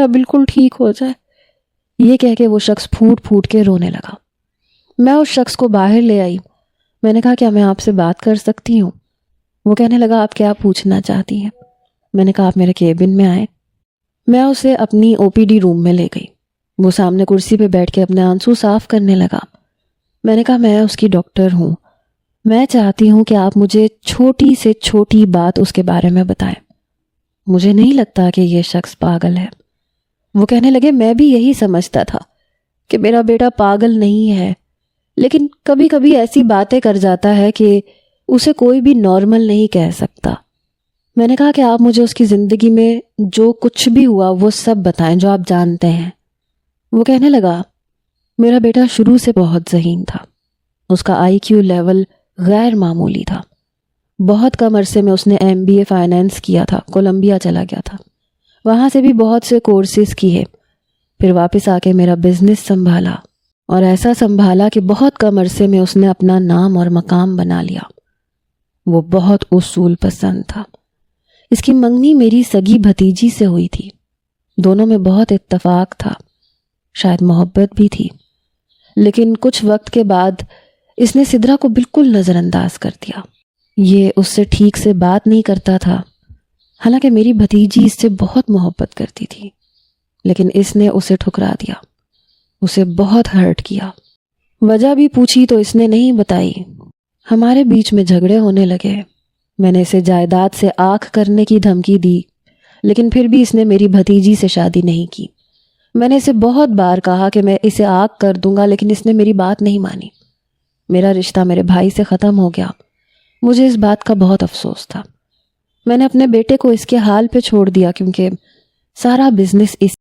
بالکل ٹھیک ہو جائے۔ یہ کہہ کے وہ شخص پھوٹ پھوٹ کے رونے لگا۔ میں اس شخص کو باہر لے آئی۔ میں نے کہا کیا میں آپ سے بات کر سکتی ہوں؟ وہ کہنے لگا آپ کیا پوچھنا چاہتی ہیں؟ میں نے کہا آپ میرے کیبن میں آئیں۔ میں اسے اپنی OPD روم میں لے گئی۔ وہ سامنے کرسی پہ بیٹھ کے اپنے آنسو صاف کرنے لگا۔ میں نے کہا میں اس کی ڈاکٹر ہوں، میں چاہتی ہوں کہ آپ مجھے چھوٹی سے چھوٹی بات اس کے بارے میں بتائیں۔ مجھے نہیں لگتا کہ یہ شخص پاگل ہے۔ وہ کہنے لگے میں بھی یہی سمجھتا تھا کہ میرا بیٹا پاگل نہیں ہے، لیکن کبھی کبھی ایسی باتیں کر جاتا ہے کہ اسے کوئی بھی نارمل نہیں کہہ سکتا۔ میں نے کہا کہ آپ مجھے اس کی زندگی میں جو کچھ بھی ہوا وہ سب بتائیں جو آپ جانتے ہیں۔ وہ کہنے لگا میرا بیٹا شروع سے بہت ذہین تھا، اس کا IQ لیول غیر معمولی تھا۔ بہت کم عرصے میں اس نے MBA فائنانس کیا تھا، کولمبیا چلا گیا تھا، وہاں سے بھی بہت سے کورسز کیے، پھر واپس آ کے میرا بزنس سنبھالا، اور ایسا سنبھالا کہ بہت کم عرصے میں اس نے اپنا نام اور مقام بنا لیا۔ وہ بہت اصول پسند تھا۔ اس کی منگنی میری سگی بھتیجی سے ہوئی تھی۔ دونوں میں بہت اتفاق تھا، شاید محبت بھی تھی، لیکن کچھ وقت کے بعد اس نے سدرا کو بالکل نظر انداز کر دیا۔ یہ اس سے ٹھیک سے بات نہیں کرتا تھا، حالانکہ میری بھتیجی اس سے بہت محبت کرتی تھی، لیکن اس نے اسے ٹھکرا دیا، اسے بہت ہرٹ کیا۔ وجہ بھی پوچھی تو اس نے نہیں بتائی۔ ہمارے بیچ میں جھگڑے ہونے لگے۔ میں نے اسے جائیداد سے آنکھ کرنے کی دھمکی دی، لیکن پھر بھی اس نے میری بھتیجی سے شادی نہیں کی۔ میں نے اسے بہت بار کہا کہ میں اسے آنکھ کر دوں گا، لیکن اس نے میری بات نہیں مانی۔ میرا رشتہ میرے بھائی سے ختم ہو گیا۔ مجھے اس بات کا بہت افسوس تھا۔ میں نے اپنے بیٹے کو اس کے حال پہ چھوڑ دیا کیونکہ سارا بزنس اس